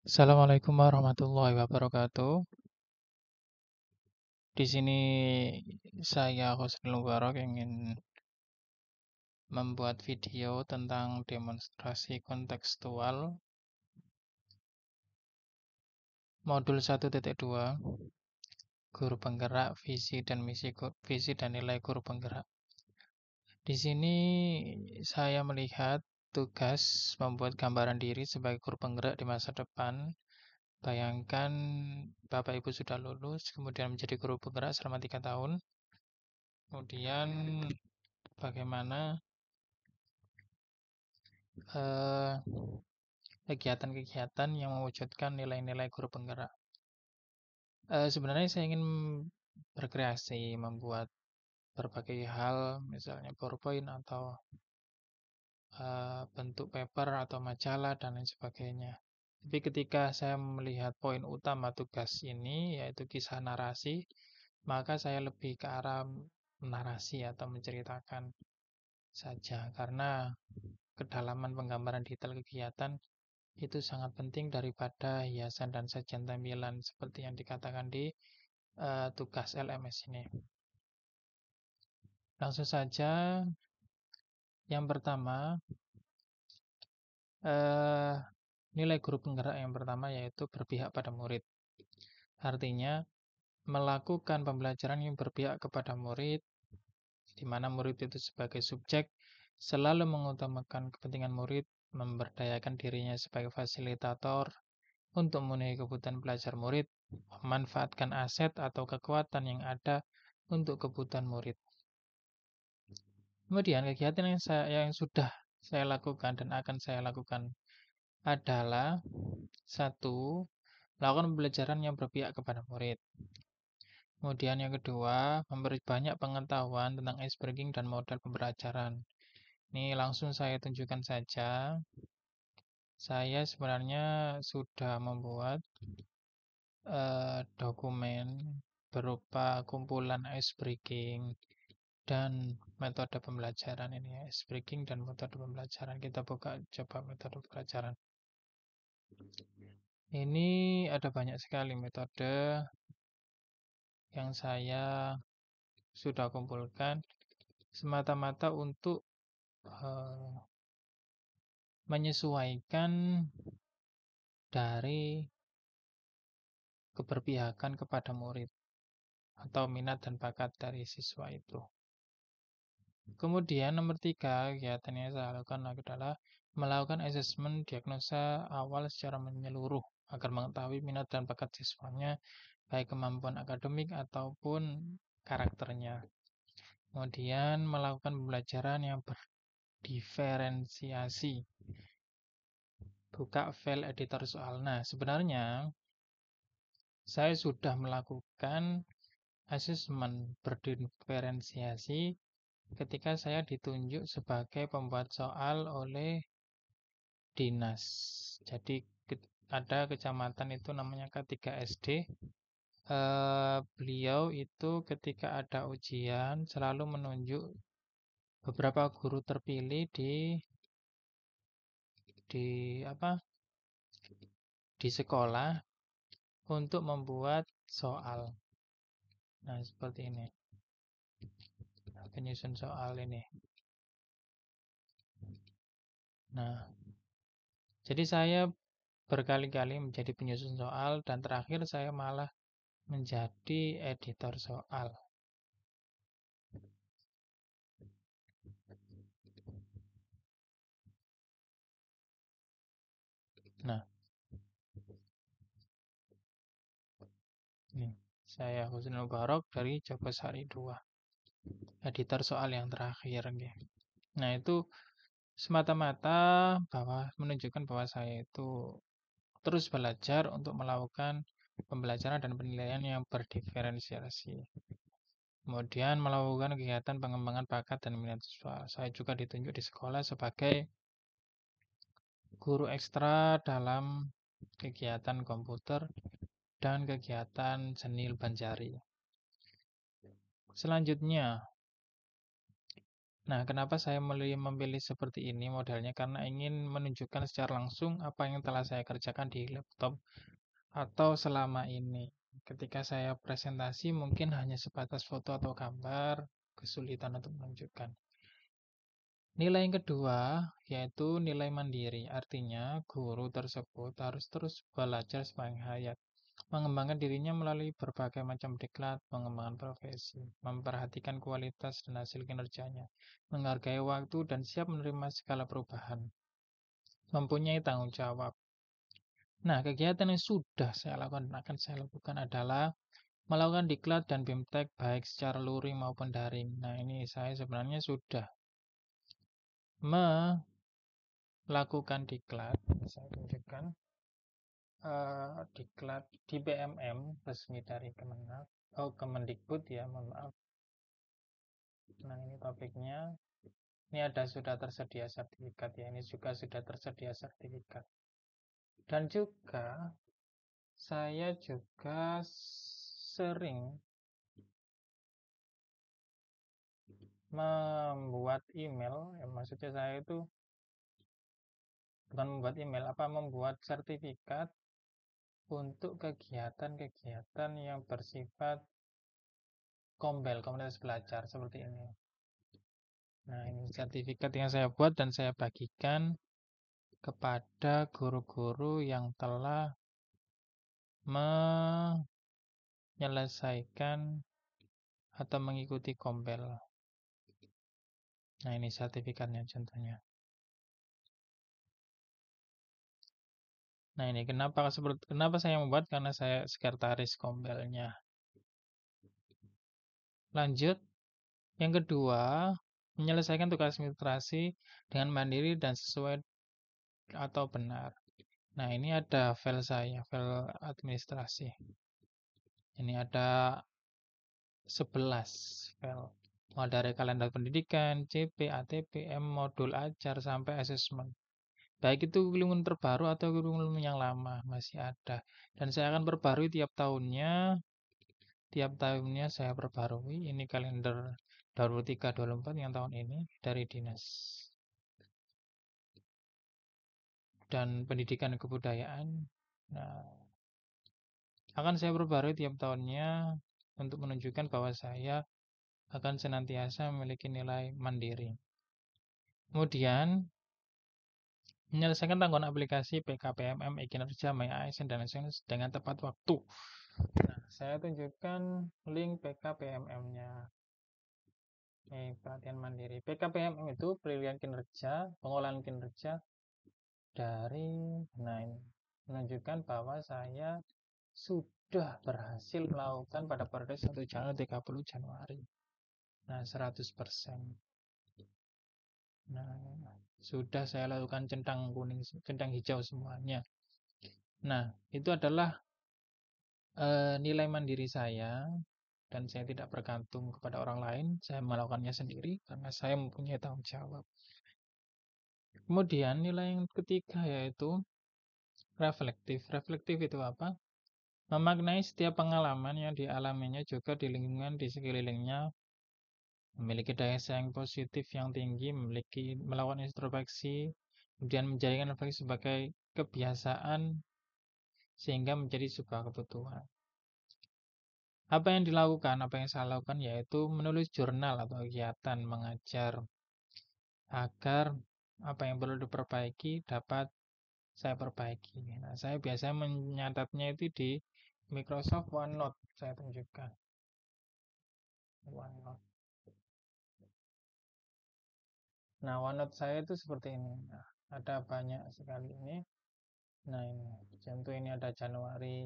Assalamualaikum warahmatullahi wabarakatuh. Di sini saya Husnul Mubarak ingin membuat video tentang demonstrasi kontekstual modul 1.2 guru penggerak, visi dan nilai guru penggerak. Di sini saya melihat tugas membuat gambaran diri sebagai guru penggerak di masa depan. Bayangkan Bapak Ibu sudah lulus, kemudian menjadi guru penggerak selama 3 tahun. Kemudian bagaimana eh, kegiatan-kegiatan yang mewujudkan nilai-nilai guru penggerak. Sebenarnya saya ingin berkreasi, membuat berbagai hal, misalnya PowerPoint atau bentuk paper atau majalah dan lain sebagainya. Tapi ketika saya melihat poin utama tugas ini, yaitu kisah narasi, maka saya lebih ke arah narasi atau menceritakan saja, karena kedalaman penggambaran detail kegiatan itu sangat penting daripada hiasan dan sajian tampilan seperti yang dikatakan di tugas LMS ini. Langsung saja, yang pertama, eh, nilai guru penggerak yang pertama yaitu berpihak pada murid. Artinya, melakukan pembelajaran yang berpihak kepada murid, di mana murid itu sebagai subjek selalu mengutamakan kepentingan murid, memberdayakan dirinya sebagai fasilitator untuk memenuhi kebutuhan belajar murid, memanfaatkan aset atau kekuatan yang ada untuk kebutuhan murid. Kemudian kegiatan yang sudah saya lakukan dan akan saya lakukan adalah satu, melakukan pembelajaran yang berpihak kepada murid. Kemudian yang kedua, memberi banyak pengetahuan tentang ice breaking dan model pembelajaran. Ini langsung saya tunjukkan saja. Saya sebenarnya sudah membuat dokumen berupa kumpulan ice breaking dan metode pembelajaran ini, ice breaking dan metode pembelajaran. Kita buka coba metode pembelajaran. Ini ada banyak sekali metode yang saya sudah kumpulkan semata-mata untuk menyesuaikan dari keberpihakan kepada murid atau minat dan bakat dari siswa itu. Kemudian nomor 3, kegiatan yang saya lakukan adalah melakukan asesmen diagnosa awal secara menyeluruh agar mengetahui minat dan bakat siswanya, baik kemampuan akademik ataupun karakternya. Kemudian melakukan pembelajaran yang berdiferensiasi. Buka file editor soal. Nah, sebenarnya saya sudah melakukan asesmen berdiferensiasi ketika saya ditunjuk sebagai pembuat soal oleh dinas. Jadi ada kecamatan itu namanya K3SD. Beliau itu ketika ada ujian selalu menunjuk beberapa guru terpilih di di sekolah untuk membuat soal. Nah, seperti ini. Penyusun soal ini. Nah, jadi saya berkali-kali menjadi penyusun soal dan terakhir saya malah menjadi editor soal. Nah, ini saya Husnul Mubarak dari Jogosari 2, editor soal yang terakhir. Nah, itu semata-mata menunjukkan bahwa saya itu terus belajar untuk melakukan pembelajaran dan penilaian yang berdiferensiasi. Kemudian melakukan kegiatan pengembangan bakat dan minat siswa. Saya juga ditunjuk di sekolah sebagai guru ekstra dalam kegiatan komputer dan kegiatan seni Banjari. Selanjutnya, Nah, kenapa saya memilih seperti ini modelnya? Karena ingin menunjukkan secara langsung apa yang telah saya kerjakan di laptop atau selama ini. Ketika saya presentasi mungkin hanya sebatas foto atau gambar, kesulitan untuk menunjukkan. Nilai yang kedua yaitu nilai mandiri. Artinya, guru tersebut harus terus belajar sepanjang hayat, mengembangkan dirinya melalui berbagai macam diklat, pengembangan profesi, memperhatikan kualitas dan hasil kinerjanya, menghargai waktu dan siap menerima segala perubahan, mempunyai tanggung jawab. Nah, kegiatan yang sudah saya lakukan dan akan saya lakukan adalah melakukan diklat dan BIMTEK baik secara luring maupun daring. Nah, ini saya sebenarnya sudah melakukan diklat. Saya tunjukkan diklat di BMM resmi dari Kemendikbud ya, mohon maaf. Nah, ini topiknya. Ini sudah tersedia sertifikat ya. Ini juga sudah tersedia sertifikat. Dan juga saya juga sering membuat email. Maksudnya saya itu bukan membuat email, membuat sertifikat untuk kegiatan-kegiatan yang bersifat komunitas belajar seperti ini. Nah, ini sertifikat yang saya buat dan saya bagikan kepada guru-guru yang telah menyelesaikan atau mengikuti kompel. Nah, ini sertifikatnya contohnya. Nah, ini kenapa saya membuat, karena saya sekretaris kompelnya. Lanjut, yang kedua, menyelesaikan tugas administrasi dengan mandiri dan sesuai atau benar. Nah, ini ada file saya, file administrasi. Ini ada 11 file. Mulai dari kalender pendidikan, CP, ATP, modul ajar, sampai asesmen. Baik itu kurikulum terbaru atau kurikulum yang lama, masih ada. Dan saya akan perbarui tiap tahunnya. Tiap tahunnya saya perbarui. Ini kalender 23-24 yang tahun ini dari dinas. Dan pendidikan dan kebudayaan. Nah, akan saya perbarui tiap tahunnya untuk menunjukkan bahwa saya akan senantiasa memiliki nilai mandiri. Kemudian, menyelesaikan tanggungan aplikasi PKPMM, e-kinerja, MyASN, dan lain-lain dengan tepat waktu. Nah, saya tunjukkan link PKPMM-nya. Pelatihan mandiri. PKPMM itu penilaian kinerja, pengolahan kinerja dari, nah ini menunjukkan bahwa saya sudah berhasil melakukan pada periode 1 Januari 30 Januari. Nah, 100%. Nah, sudah saya lakukan centang kuning, centang hijau semuanya. Nah, itu adalah nilai mandiri saya, dan saya tidak bergantung kepada orang lain. Saya melakukannya sendiri karena saya mempunyai tanggung jawab. Kemudian nilai yang ketiga yaitu reflektif. Reflektif itu apa? Memaknai setiap pengalaman yang dialaminya juga di lingkungan di sekelilingnya, memiliki daya saing positif yang tinggi, melakukan introspeksi, kemudian menjadikan refleksi sebagai kebiasaan sehingga menjadi sebuah kebutuhan. Apa yang dilakukan, apa yang saya lakukan yaitu menulis jurnal atau kegiatan mengajar agar apa yang perlu diperbaiki dapat saya perbaiki. Nah, saya biasanya menyatatnya itu di Microsoft OneNote. Saya tunjukkan OneNote. Nah, OneNote saya itu seperti ini. Nah, ada banyak sekali ini. Nah, ini contoh, ini ada Januari,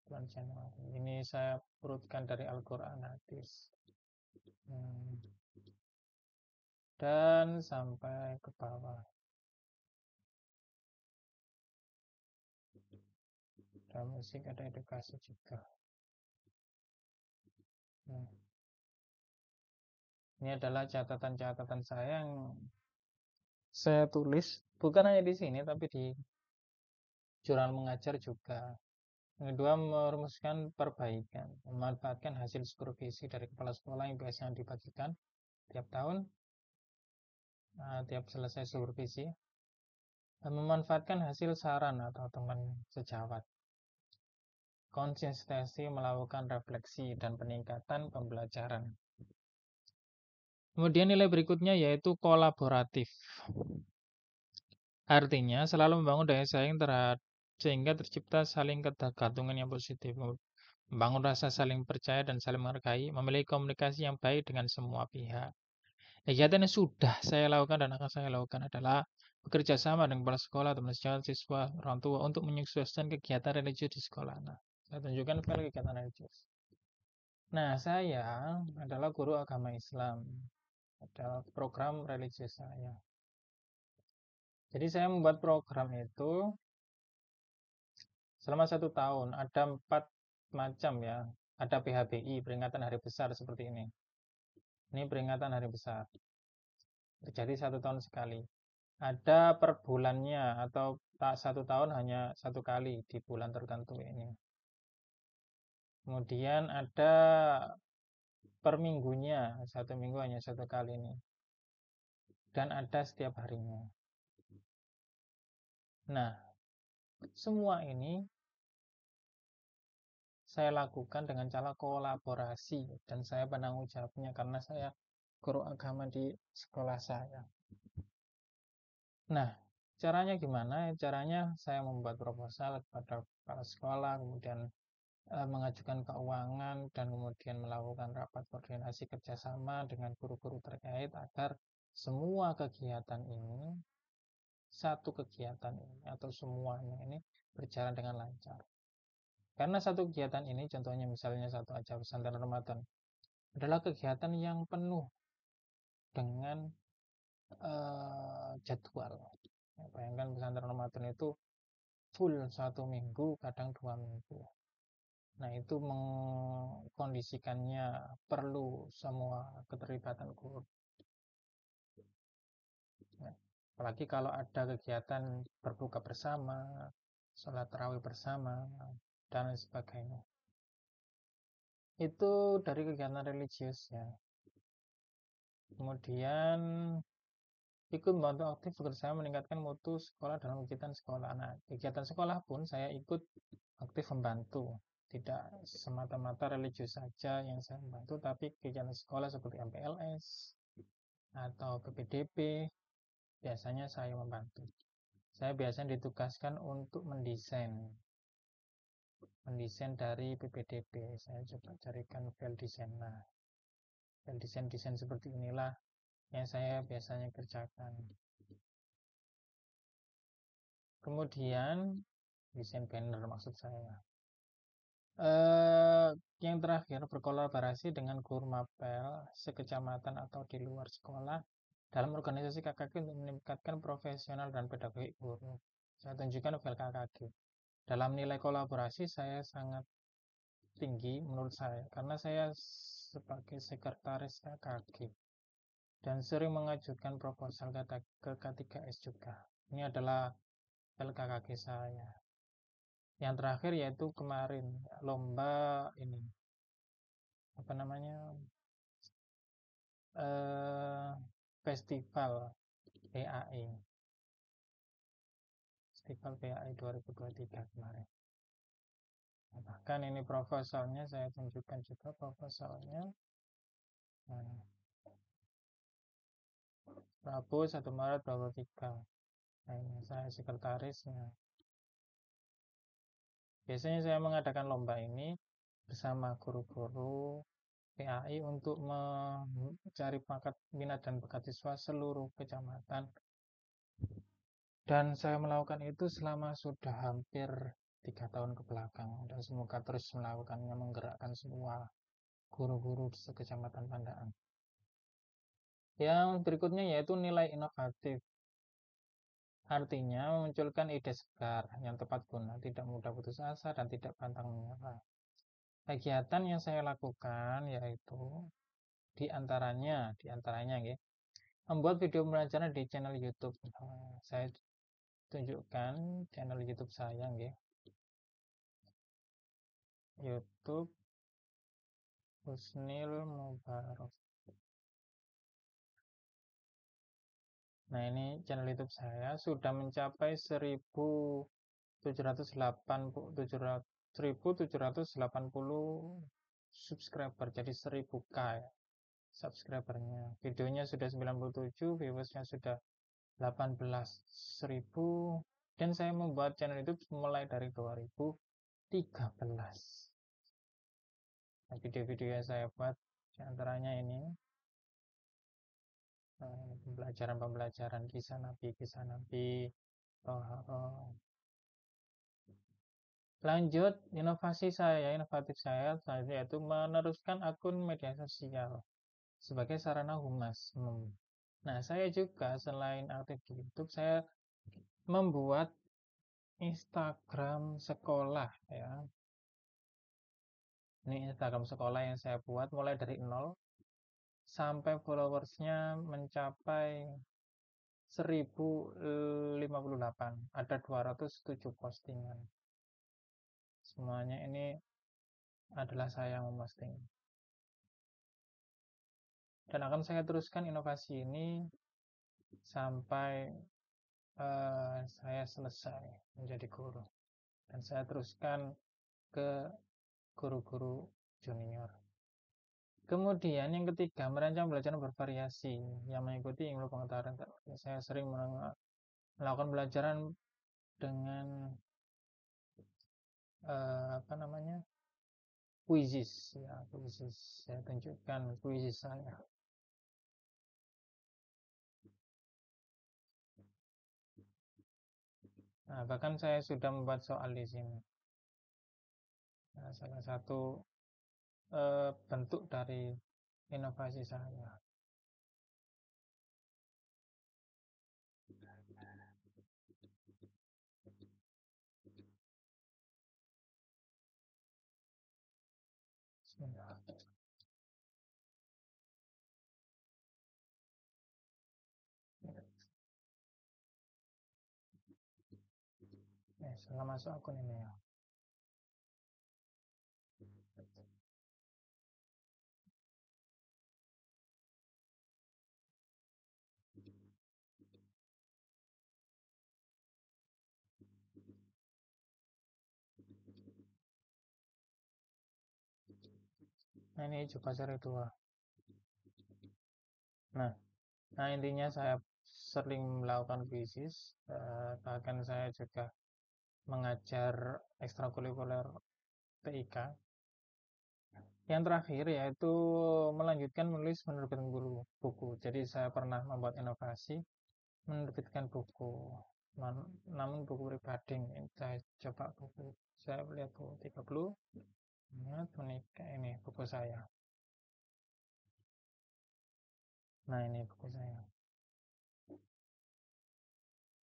bulan Januari. Ini saya urutkan dari Al-Quran hadis. Dan sampai ke bawah. Ada musik, ada edukasi juga. Ini adalah catatan-catatan saya yang saya tulis bukan hanya di sini tapi di jurnal mengajar juga. Yang kedua, merumuskan perbaikan, memanfaatkan hasil supervisi dari kepala sekolah yang biasanya dibagikan tiap tahun, tiap selesai supervisi, memanfaatkan hasil saran atau teman sejawat, konsistensi melakukan refleksi dan peningkatan pembelajaran. Kemudian nilai berikutnya yaitu kolaboratif. Artinya selalu membangun daya saing sehingga tercipta saling ketergantungan yang positif, membangun rasa saling percaya dan saling menghargai, memiliki komunikasi yang baik dengan semua pihak. Kegiatan yang sudah saya lakukan dan akan saya lakukan adalah bekerja sama dengan kepala sekolah, teman sejawat, siswa, orang tua untuk menyukseskan kegiatan religius di sekolah. Nah, saya tunjukkan file kegiatan religius. Nah, saya adalah guru agama Islam. Adalah program religius saya. Jadi saya membuat program itu selama 1 tahun. Ada 4 macam ya. Ada PHBI, peringatan hari besar seperti ini. Ini peringatan hari besar. Terjadi 1 tahun sekali. Ada per bulannya atau 1 tahun hanya 1 kali di bulan tertentu ini. Kemudian ada per minggunya, 1 minggu hanya 1 kali ini. Dan ada setiap harinya. Nah, semua ini saya lakukan dengan cara kolaborasi dan saya penanggung jawabnya karena saya guru agama di sekolah saya. Nah, caranya gimana? Caranya saya membuat proposal kepada kepala sekolah, kemudian mengajukan keuangan dan kemudian melakukan rapat koordinasi kerjasama dengan guru-guru terkait agar semua kegiatan ini, satu kegiatan ini atau semuanya ini berjalan dengan lancar. Karena satu kegiatan ini, contohnya misalnya satu acara pesantren Ramadan, adalah kegiatan yang penuh dengan jadwal. Bayangkan pesantren Ramadan itu full 1 minggu, kadang 2 minggu. Nah, itu mengkondisikannya perlu semua keterlibatan guru. Nah, apalagi kalau ada kegiatan berbuka bersama, sholat tarawih bersama, dan sebagainya. Itu dari kegiatan religius ya. Kemudian ikut membantu aktif bekerjasama meningkatkan mutu sekolah dalam kegiatan sekolah. Nah, kegiatan sekolah pun saya ikut aktif membantu. Tidak semata-mata religius saja yang saya membantu, tapi kegiatan sekolah seperti MPLS atau PPDB biasanya saya membantu. Saya biasanya ditugaskan untuk mendesain dari PPDB. Saya coba carikan file desain. Nah, file desain seperti inilah yang saya biasanya kerjakan. Kemudian desain banner maksud saya. Yang terakhir, berkolaborasi dengan guru mapel sekecamatan atau di luar sekolah dalam organisasi KKG untuk meningkatkan profesional dan pedagogik guru. Saya tunjukkan file KKG. Dalam nilai kolaborasi saya sangat tinggi menurut saya karena saya sebagai sekretaris KKG dan sering mengajukan proposal ke K3S juga. Ini adalah file KKG saya. Yang terakhir yaitu kemarin lomba ini apa namanya festival PAI Festival PAI 2023 kemarin. Nah, bahkan ini proposalnya saya tunjukkan juga proposalnya. Nah, Rabu 1 Maret 2023. Nah, ini saya sekretarisnya. Biasanya saya mengadakan lomba ini bersama guru-guru PAI untuk mencari bakat minat dan bakat siswa seluruh kecamatan. Dan saya melakukan itu selama sudah hampir 3 tahun ke belakang. Dan semoga terus melakukannya, menggerakkan semua guru-guru di kecamatan Pandaan. Yang berikutnya yaitu nilai inovatif. Artinya memunculkan ide segar yang tepat guna, tidak mudah putus asa dan tidak pantang menyerah. Kegiatan yang saya lakukan yaitu diantaranya ya, membuat video pembelajaran di channel YouTube. Saya tunjukkan channel YouTube saya ya. YouTube Husnil Mubarak. Nah, ini channel YouTube saya sudah mencapai 1780 subscriber, jadi 1000k ya, subscribernya. Videonya sudah 97, viewersnya sudah 18.000, dan saya membuat channel YouTube mulai dari 2013. Nah, video-video yang saya buat diantaranya ini pembelajaran kisah Nabi, lanjut. Inovatif saya selanjutnya yaitu meneruskan akun media sosial sebagai sarana humas. Nah, saya juga selain aktif di YouTube, saya membuat Instagram sekolah ya. Ini Instagram sekolah yang saya buat mulai dari nol sampai followersnya mencapai 1058. Ada 207 postingan. Semuanya ini adalah saya yang memposting. Dan akan saya teruskan inovasi ini sampai saya selesai menjadi guru. Dan saya teruskan ke guru-guru junior. Kemudian yang ketiga, merancang belajar bervariasi yang mengikuti ilmu pengetahuan. Saya sering melakukan pelajaran dengan quizzes ya, quizzes. Saya tunjukkan quizzes saya. Nah, bahkan saya sudah membuat soal di sini. Nah, salah satu bentuk dari inovasi saya. Salah masuk akun ini ya. Nah, ini juga seri 2. Nah, intinya saya sering melakukan quizzes, bahkan saya juga mengajar ekstrakurikuler TIK. Yang terakhir yaitu melanjutkan menulis menerbitkan buku. Jadi saya pernah membuat inovasi menerbitkan buku, namun buku pribadi. Saya coba buku, saya lihat buku 30 menikah, ini buku saya. Nah, ini buku saya.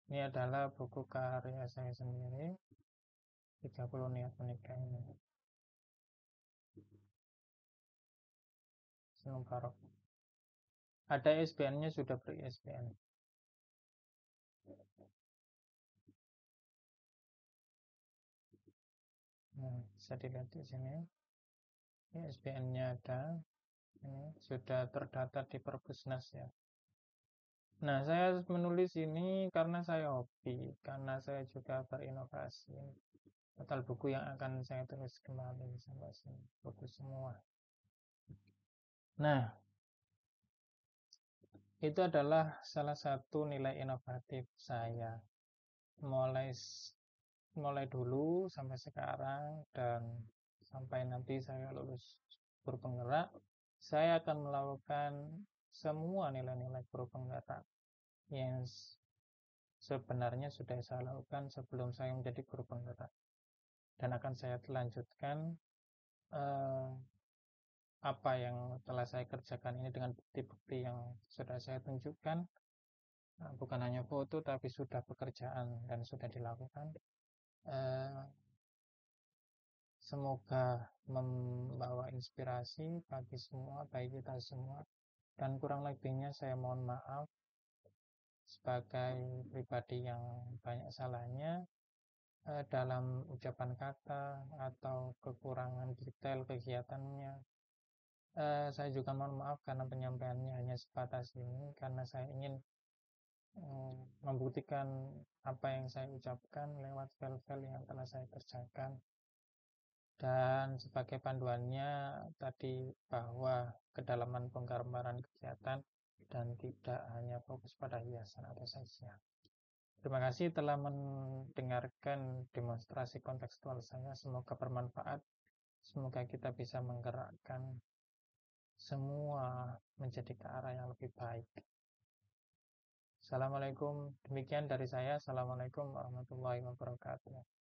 Ini adalah buku karya saya sendiri, 30 niat menikah ini. Senang Barok. Ada ISBN-nya, sudah beri ISBN. Nah, bisa dilihat di sini. ISBN-nya ada. Ini sudah terdata di Perpusnas ya. Nah, saya menulis ini karena saya hobi, karena saya juga berinovasi. Total buku yang akan saya tulis kembali sampai sini, buku semua. Nah, itu adalah salah satu nilai inovatif saya. Mulai dulu sampai sekarang dan sampai nanti saya lulus guru penggerak, saya akan melakukan semua nilai-nilai guru penggerak yang sebenarnya sudah saya lakukan sebelum saya menjadi guru penggerak, dan akan saya lanjutkan apa yang telah saya kerjakan ini dengan bukti-bukti yang sudah saya tunjukkan, bukan hanya foto tapi sudah pekerjaan dan sudah dilakukan. Semoga membawa inspirasi bagi semua, bagi kita semua, dan kurang lebihnya saya mohon maaf sebagai pribadi yang banyak salahnya dalam ucapan kata atau kekurangan detail kegiatannya. Saya juga mohon maaf karena penyampaiannya hanya sebatas ini, karena saya ingin membuktikan apa yang saya ucapkan lewat file-file yang telah saya kerjakan. Dan sebagai panduannya tadi, bahwa kedalaman penggambaran kegiatan dan tidak hanya fokus pada hiasan atau saja. Terima kasih telah mendengarkan demonstrasi kontekstual saya. Semoga bermanfaat. Semoga kita bisa menggerakkan semua menjadi ke arah yang lebih baik. Assalamualaikum. Demikian dari saya. Assalamualaikum warahmatullahi wabarakatuh.